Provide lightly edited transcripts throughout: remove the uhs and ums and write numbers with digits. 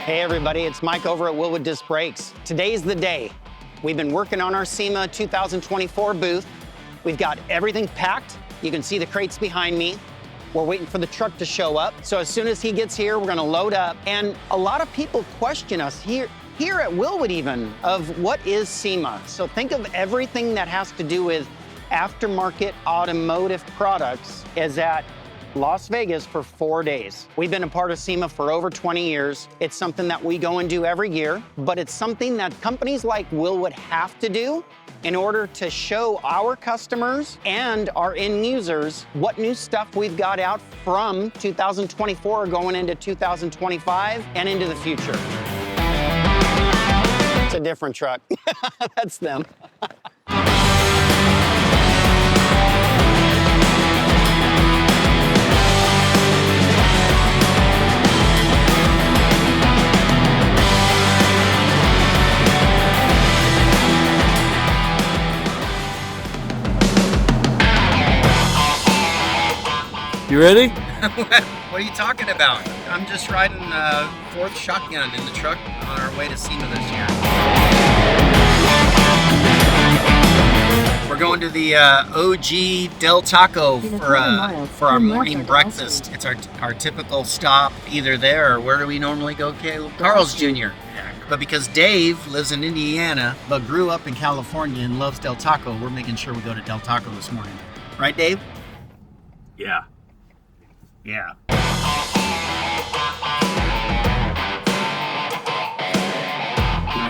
Hey everybody, it's Mike over at Wilwood Disc Brakes. Today's the day. We've been working on our Sema 2024 booth. We've got everything packed. You can see the crates behind me. We're waiting for the truck to show up. So as soon as he gets here, we're gonna load up. And a lot of people question us here at Wilwood even, of what is Sema. So think of everything that has to do with aftermarket automotive products is at Las Vegas for 4 days. We've been a part of Sema for over 20 years. It's something that we go and do every year, but it's something that companies like Wilwood have to do in order to show our customers and our end users what new stuff we've got out from 2024 going into 2025 and into the future. It's a different truck. That's them. You ready? What are you talking about? I'm just riding a fourth shotgun in the truck on our way to Sema this year. We're going to the OG Del Taco for our morning breakfast. It's our typical stop either there or where do we normally go, Caleb? Carl's Jr. But because Dave lives in Indiana but grew up in California and loves Del Taco, we're making sure we go to Del Taco this morning. Right, Dave? Yeah. Yeah. I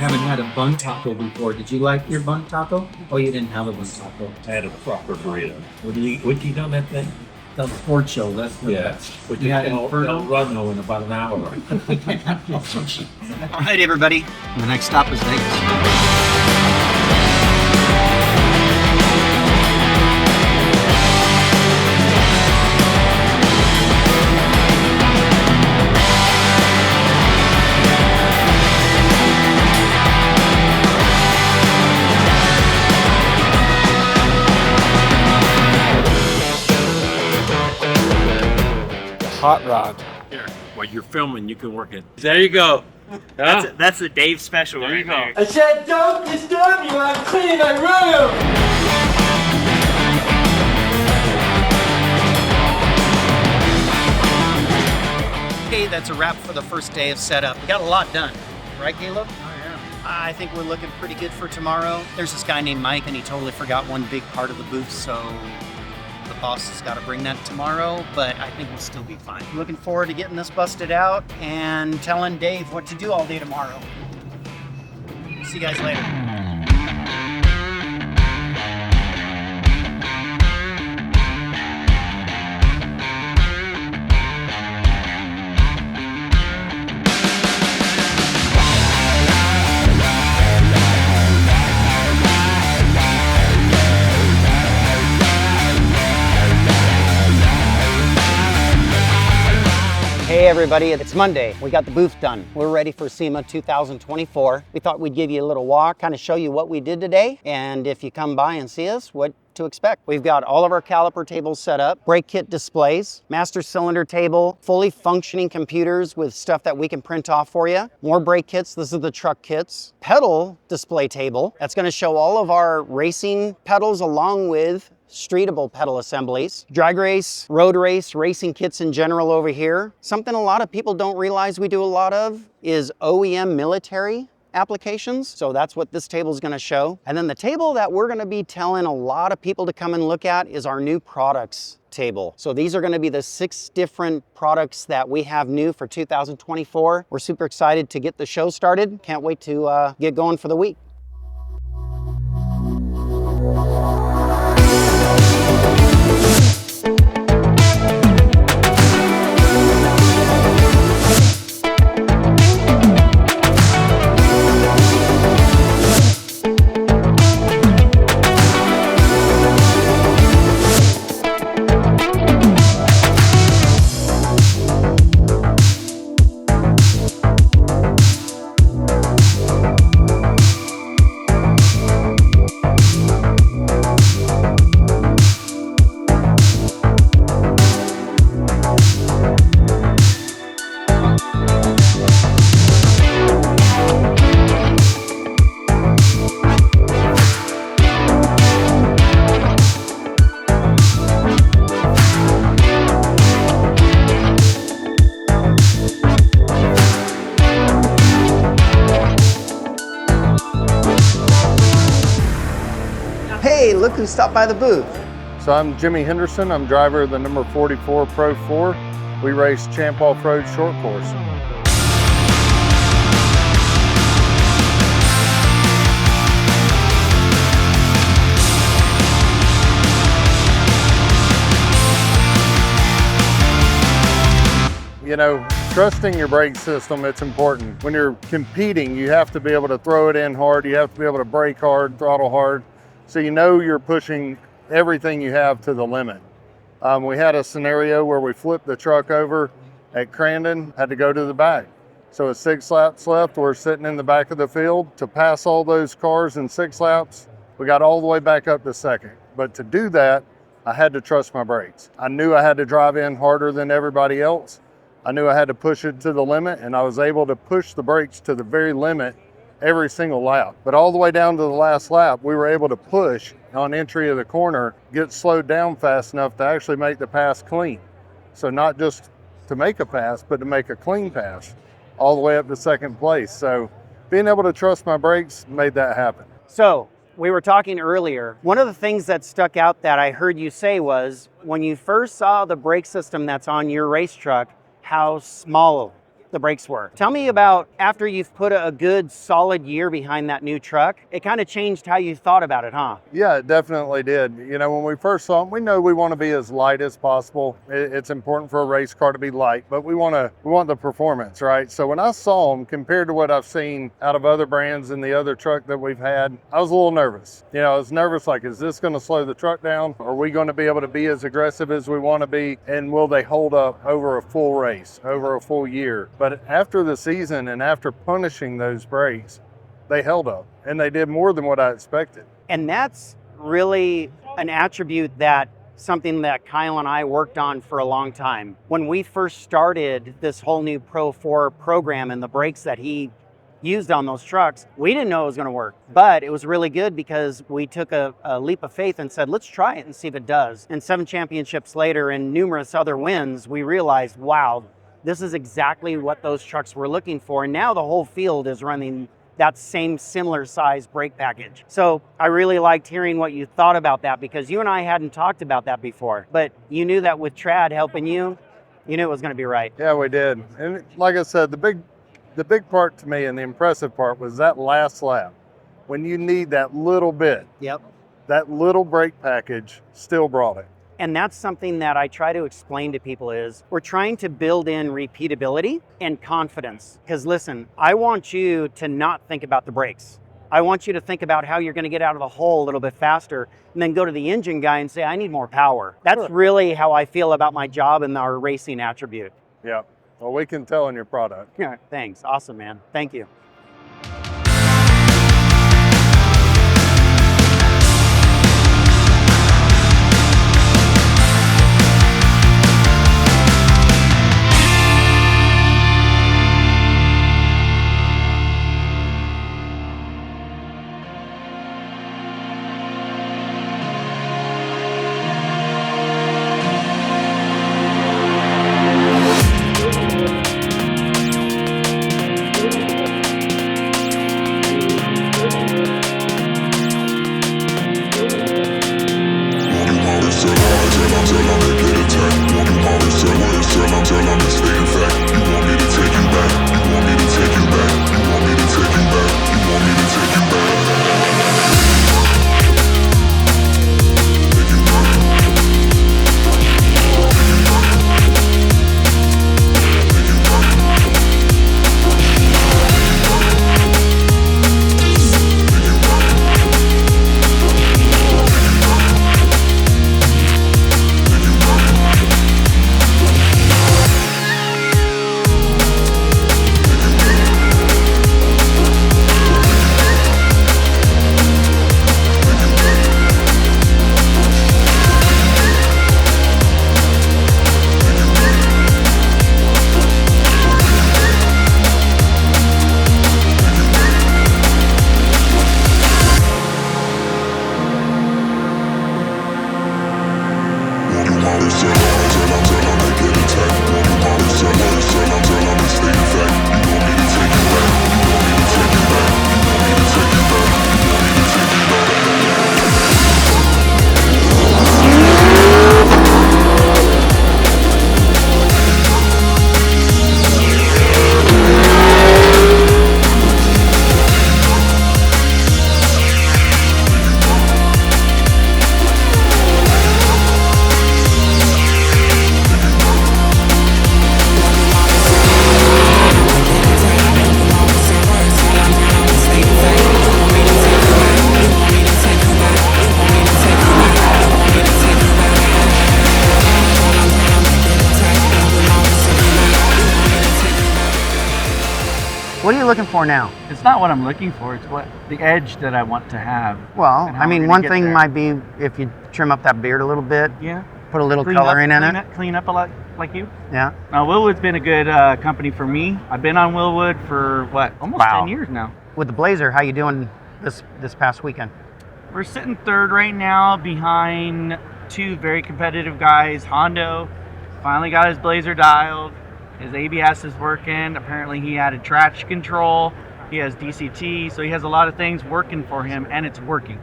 haven't had a bun taco before. Did you like your bun taco? Oh, you didn't have a bun taco. I had a proper burrito. What do you eat on that thing? The Ford show. That's the best. But You had El Inferno? Rano in about an hour. All right, everybody. The next stop is Vegas. Hot rod. Here, while you're filming, you can work it. There you go. Huh? That's the Dave special. There you go. There. I said, don't disturb me when I'm cleaning my room! Okay, that's a wrap for the first day of setup. We got a lot done, right, Caleb? Oh, yeah. I think we're looking pretty good for tomorrow. There's this guy named Mike, and he totally forgot one big part of the booth, so the boss has got to bring that tomorrow, but I think we'll still be fine. Looking forward to getting this busted out and telling Dave what to do all day tomorrow. See you guys later. Hey everybody, it's Monday. We got the booth done. We're ready for Sema 2024. We thought we'd give you a little walk, kind of show you what we did today, and if you come by and see us, what to expect. We've got all of our caliper tables set up, brake kit displays, master cylinder table, fully functioning computers with stuff that we can print off for you, more brake kits, this is the truck kits, pedal display table, that's gonna show all of our racing pedals along with streetable pedal assemblies, drag race, road race, racing kits in general over here. Something a lot of people don't realize we do a lot of is OEM military applications. So that's what this table is going to show. And then the table that we're going to be telling a lot of people to come and look at is our new products table. So these are going to be the 6 different products that we have new for 2024. We're super excited to get the show started. Can't wait to get going for the week. who stopped by the booth. So I'm Jimmy Henderson. I'm driver of the number 44 Pro 4. We race Champ Off-Road Short Course. You know, trusting your brake system, it's important. When you're competing, you have to be able to throw it in hard. You have to be able to brake hard, throttle hard. So you know you're pushing everything you have to the limit. We had a scenario where we flipped the truck over at Crandon, had to go to the back. So with 6 laps left, we're sitting in the back of the field. To pass all those cars in 6 laps, we got all the way back up to second. But to do that, I had to trust my brakes. I knew I had to drive in harder than everybody else. I knew I had to push it to the limit, and I was able to push the brakes to the very limit every single lap. But all the way down to the last lap, we were able to push on entry of the corner, get slowed down fast enough to actually make the pass clean. So not just to make a pass, but to make a clean pass all the way up to second place. So being able to trust my brakes made that happen. So we were talking earlier. One of the things that stuck out that I heard you say was when you first saw the brake system that's on your race truck, how small the brakes were. Tell me about after you've put a good solid year behind that new truck, it kind of changed how you thought about it, huh? Yeah, it definitely did. You know, when we first saw them, we know we want to be as light as possible. It's important for a race car to be light, but we want the performance, right? So when I saw them compared to what I've seen out of other brands and the other truck that we've had, I was a little nervous. You know, I was nervous like, is this going to slow the truck down? Are we going to be able to be as aggressive as we want to be? And will they hold up over a full race, over a full year? But after the season and after punishing those brakes, they held up and they did more than what I expected. And that's really an attribute that something that Kyle and I worked on for a long time. When we first started this whole new Pro 4 program and the brakes that he used on those trucks, we didn't know it was going to work, but it was really good because we took a leap of faith and said, let's try it and see if it does. And 7 championships later and numerous other wins, we realized, wow, this is exactly what those trucks were looking for. And now the whole field is running that same similar size brake package. So I really liked hearing what you thought about that because you and I hadn't talked about that before, but you knew that with Trad helping you, you knew it was going to be right. Yeah, we did. And like I said, the big part to me and the impressive part was that last lap. When you need that little bit, Yep. that little brake package still brought it. And that's something that I try to explain to people is we're trying to build in repeatability and confidence. Because listen, I want you to not think about the brakes. I want you to think about how you're going to get out of the hole a little bit faster and then go to the engine guy and say, I need more power. That's really how I feel about my job and our racing attribute. Yeah. Well, we can tell in your product. Yeah, thanks. Awesome, man. Thank you. What are you looking for now? It's not what I'm looking for. It's what the edge that I want to have. Well, and how I mean, we're one gonna get thing there. might be if you trim up that beard a little bit, Yeah. put a little coloring in it. Clean up a lot, like you. Yeah. Wilwood's been a good company for me. I've been on Wilwood for what, almost Wow. 10 years now. With the Blazer, how you doing this past weekend? We're sitting third right now behind two very competitive guys. Hondo finally got his Blazer dialed. His ABS is working. Apparently he added traction control. He has DCT, so he has a lot of things working for him, and it's working.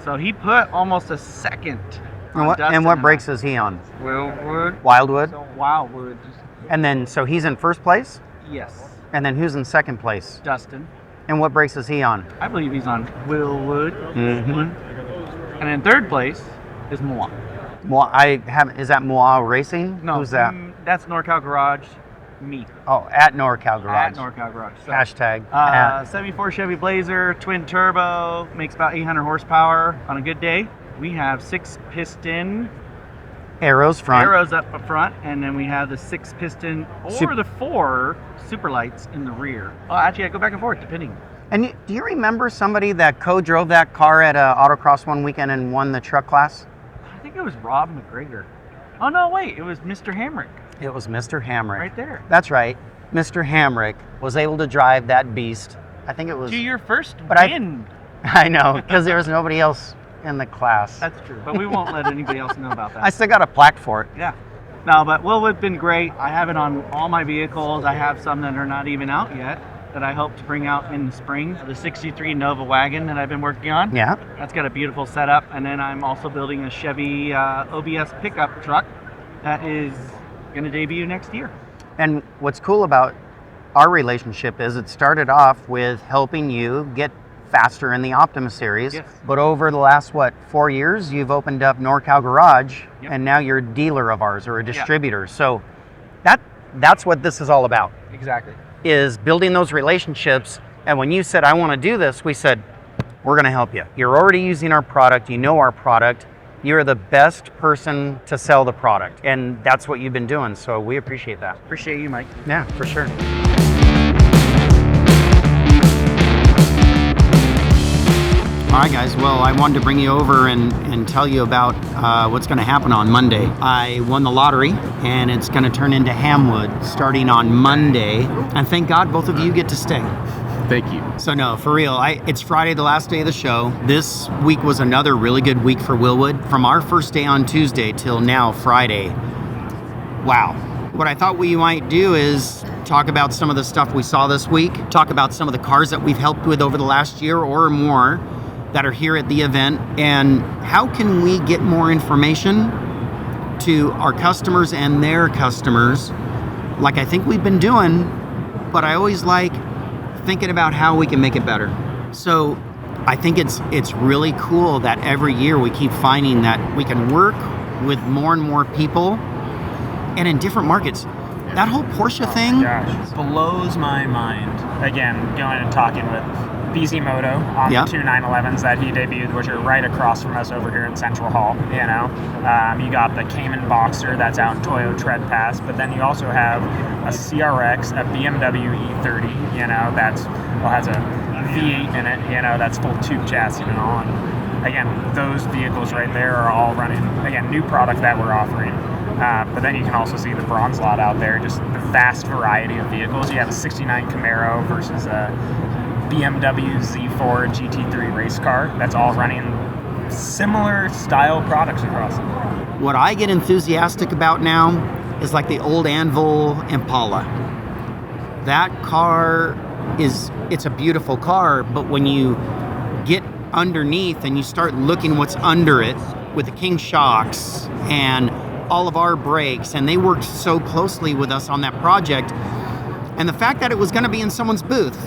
So he put almost a second. And what brakes is he on? Wilwood. Wildwood? Wildwood. And then, so he's in first place? Yes. And then who's in second place? Dustin. And what brakes is he on? I believe he's on Wilwood. Mm-hmm. And in third place is Moa. Is that Moa Racing? No, Who's that? That's NorCal Garage. Me. Oh, at NorCal Garage. At NorCal Garage. So, Hashtag. 74 Chevy Blazer, twin turbo, makes about 800 horsepower on a good day. We have 6-piston Arrows front. arrows up front, and then we have the 6-piston or the 4 super lights in the rear. Oh, actually, I go back and forth depending. And do you remember somebody that co-drove that car at autocross one weekend and won the truck class? I think it was Rob McGregor. Oh, no, wait. It was Mr. Hamrick. It was Mr. Hamrick. Right there. That's right. Mr. Hamrick was able to drive that beast. I think it was... To your first but win. I know, because there was nobody else in the class. That's true, but we won't let anybody else know about that. I still got a plaque for it. Yeah. No, but Wilwood's been great. I have it on all my vehicles. I have some that are not even out yet that I hope to bring out in the spring. The 63 Nova wagon that I've been working on. Yeah. That's got a beautiful setup. And then I'm also building a Chevy OBS pickup truck that is going to debut next year. And what's cool about our relationship is it started off with helping you get faster in the Optima series. Yes. But over the last, 4 years, you've opened up NorCal Garage, Yep. and now you're a dealer of ours or a distributor. So that's what this is all about, Exactly. is building those relationships. And when you said, I want to do this, we said, we're going to help you. You're already using our product. You know our product. You're the best person to sell the product. And that's what you've been doing. So we appreciate that. Appreciate you, Mike. Yeah, for sure. All right, guys. Well, I wanted to bring you over and tell you about what's going to happen on Monday. I won the lottery, and it's going to turn into Hamwood starting on Monday. And thank God both of you get to stay. Thank you. So no, for real, it's Friday, the last day of the show. This week was another really good week for Wilwood. From our first day on Tuesday till now, Friday. Wow. What I thought we might do is talk about some of the stuff we saw this week, talk about some of the cars that we've helped with over the last year or more that are here at the event, and how can we get more information to our customers and their customers, like I think we've been doing, but I always like thinking about how we can make it better. So I think it's really cool that every year we keep finding that we can work with more and more people and in different markets. That whole Porsche thing blows my mind. Again, going and talking with BZ Moto on the two 911s that he debuted, which are right across from us over here in Central Hall. You know, you got the Cayman Boxster that's out in Toyo Tread Pass, but then you also have a CRX, a BMW E30. You know, has a V8 in it. You know, that's full tube chassis and all. And again, those vehicles right there are all running. Again, new product that we're offering. But then you can also see the bronze lot out there, just the vast variety of vehicles. You have a 69 Camaro versus a BMW Z4 GT3 race car. That's all running similar style products across the board. What I get enthusiastic about now is like the old Anvil Impala. That car it's a beautiful car, but when you get underneath and you start looking what's under it with the King shocks and all of our brakes, and they worked so closely with us on that project, and the fact that it was going to be in someone's booth,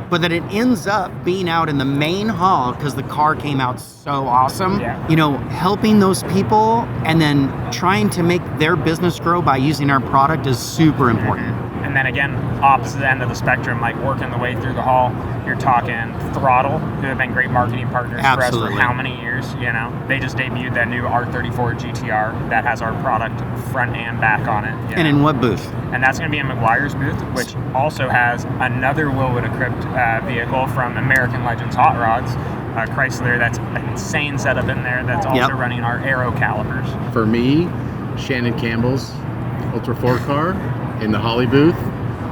but that it ends up being out in the main hall because the car came out so awesome. Yeah. You know, helping those people and then trying to make their business grow by using our product is super important. And And then again, opposite end of the spectrum, like working the way through the hall, you're talking Throttle, who have been great marketing partners Absolutely. for us for how many years, you know? They just debuted that new R34 GTR that has our product front and back on it. And in what booth? And that's going to be in McGuire's booth, which also has another Wilwood-equipped vehicle from American Legends Hot Rods, Chrysler. That's an insane setup in there that's also running our aero calipers. For me, Shannon Campbell's Ultra 4 car in the Holly booth,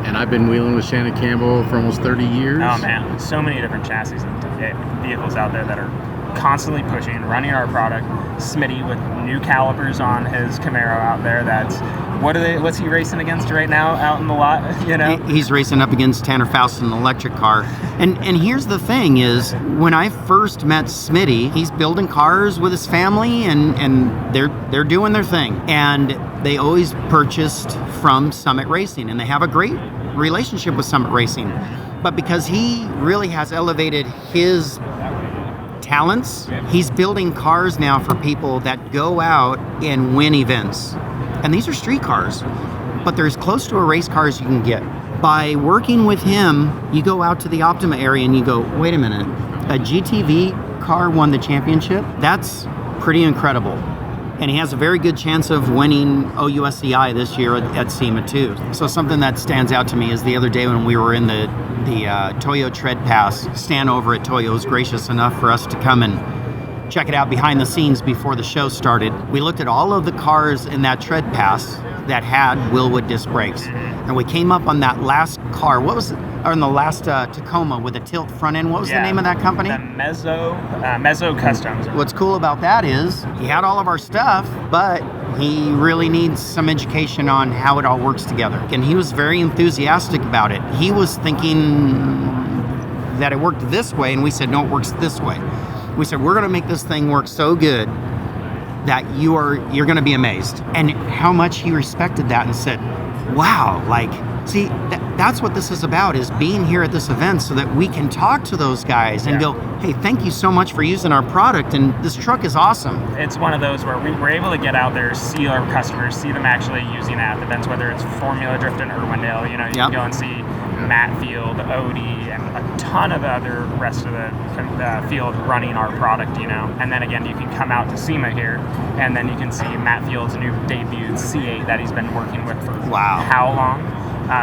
and I've been wheeling with Shannon Campbell for almost 30 years. Oh man, so many different chassis and vehicles out there that are constantly pushing, running our product. Smitty with new calipers on his Camaro out there. What's he racing against right now out in the lot? You know, he's racing up against Tanner Faust in an electric car. And here's the thing is, when I first met Smitty, he's building cars with his family, and they're doing their thing. And they always purchased from Summit Racing, and they have a great relationship with Summit Racing. But because he really has elevated his talents, he's building cars now for people that go out and win events. And these are street cars, but they're as close to a race car as you can get. By working with him, you go out to the Optima area and you go, wait a minute, a GTV car won the championship? That's pretty incredible. And he has a very good chance of winning OUSCI this year at SEMA too. So something that stands out to me is the other day when we were in the Toyo Tread Pass, Stan over at Toyo was gracious enough for us to come and check it out behind the scenes before the show started. We looked at all of the cars in that tread pass that had Wilwood disc brakes. And we came up on that last car, what was it? Or in the last Tacoma with a tilt front end. What was the name of that company? The Mezzo Customs. What's cool about that is he had all of our stuff, but he really needs some education on how it all works together. And he was very enthusiastic about it. He was thinking that it worked this way, and we said, no, it works this way. We said, we're going to make this thing work so good that you're going to be amazed. And how much he respected that and said, wow, like, see, that's what this is about, is being here at this event so that we can talk to those guys and go, hey, thank you so much for using our product, and this truck is awesome. It's one of those where we're able to get out there, see our customers, see them actually using it at events, whether it's Formula Drift in Irwindale, you know, you can go and see Matt Field, Odie, and a ton of other rest of the field running our product, you know. And then again, you can come out to SEMA here, and then you can see Matt Field's new debuted C8 that he's been working with for how long,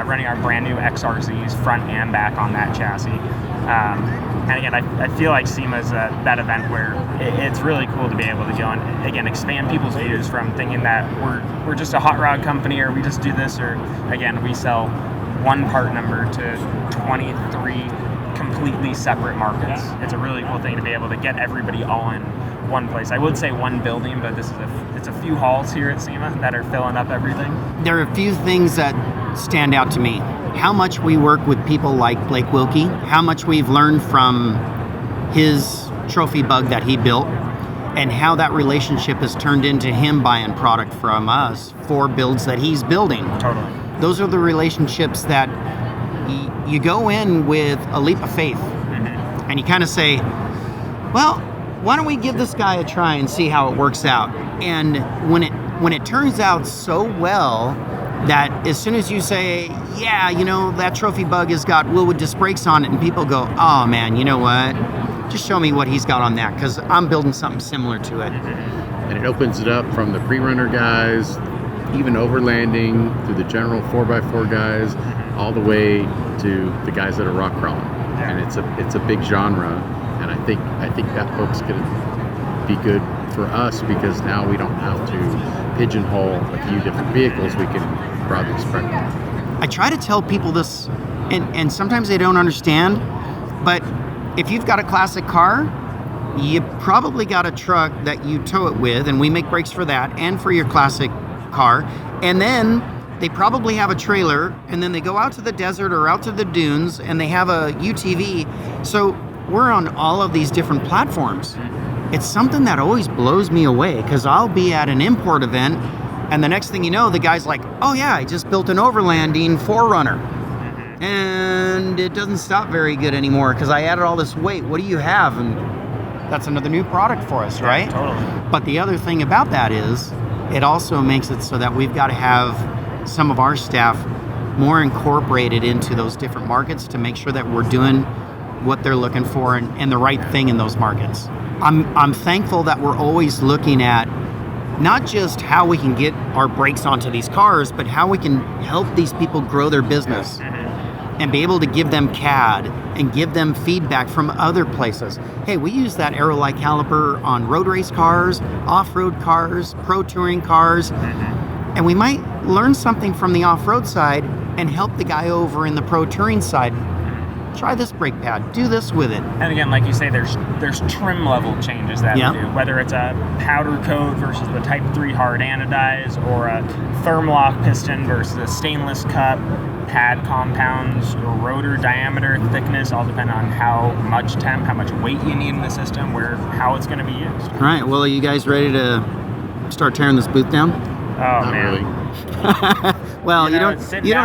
running our brand new XRZs front and back on that chassis. And again, I feel like SEMA is that event where it's really cool to be able to go and, again, expand people's views from thinking that we're just a hot rod company, or we just do this, or, again, we sell one part number to 23 completely separate markets. It's a really cool thing to be able to get everybody all in one place. I would say one building, but it's a few halls here at SEMA that are filling up everything. There are a few things that stand out to me. How much we work with people like Blake Wilkie, how much we've learned from his trophy bug that he built, and how that relationship has turned into him buying product from us for builds that he's building. Totally. Those are the relationships that you go in with a leap of faith, and you kind of say, well, why don't we give this guy a try and see how it works out? And when it turns out so well that as soon as you say, yeah, you know, that trophy bug has got Wilwood disc brakes on it, and people go, oh man, you know what? Just show me what he's got on that, because I'm building something similar to it. And it opens it up from the pre-runner guys, even overlanding, through the general 4x4 guys, all the way to the guys that are rock crawling. And it's a big genre, and I think that hook's gonna be good for us, because now we don't have to pigeonhole a few different vehicles. We can broadly spread them. I try to tell people this, and sometimes they don't understand, but if you've got a classic car, you probably got a truck that you tow it with, and we make brakes for that and for your classic car. And then they probably have a trailer, and then they go out to the desert or out to the dunes, and they have a UTV. So we're on all of these different platforms. It's something that always blows me away, because I'll be at an import event, and the next thing you know, the guy's like, oh yeah, I just built an overlanding 4Runner. And it doesn't stop very good anymore because I added all this weight. What do you have? And that's another new product for us, right? Totally. But the other thing about that is it also makes it so that we've got to have some of our staff more incorporated into those different markets to make sure that we're doing what they're looking for and the right thing in those markets. I'm thankful that we're always looking at not just how we can get our brakes onto these cars, but how we can help these people grow their business and be able to give them CAD and give them feedback from other places. Hey, we use that aero-like caliper on road race cars, off-road cars, pro touring cars, and we might learn something from the off-road side and help the guy over in the pro touring side. Try this brake pad, do this with it. And again, like you say, there's trim level changes that we do, whether it's a powder coat versus the Type 3 hard anodize, or a thermlock piston versus a stainless cup, pad compounds, rotor diameter, thickness, all depend on how much temp, how much weight you need in the system, how it's going to be used. All right, well, are you guys ready to start tearing this booth down? Oh, Not man. really. Well, you don't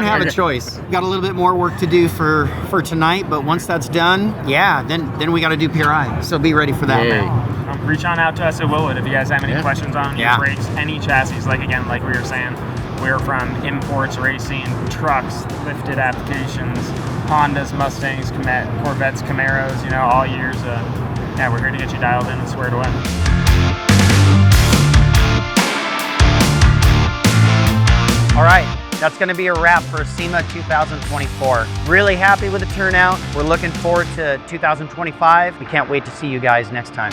have here. a choice. Got a little bit more work to do for tonight, but once that's done, yeah, then we got to do PRI. So be ready for that. Yay. Reach on out to us at Wilwood if you guys have any questions on your brakes, any chassis. Like we were saying, we're from imports, racing, trucks, lifted applications, Hondas, Mustangs, Corvettes, Camaros, all years. We're here to get you dialed in and squared away. All right, that's going to be a wrap for SEMA 2024. Really happy with the turnout. We're looking forward to 2025. We can't wait to see you guys next time.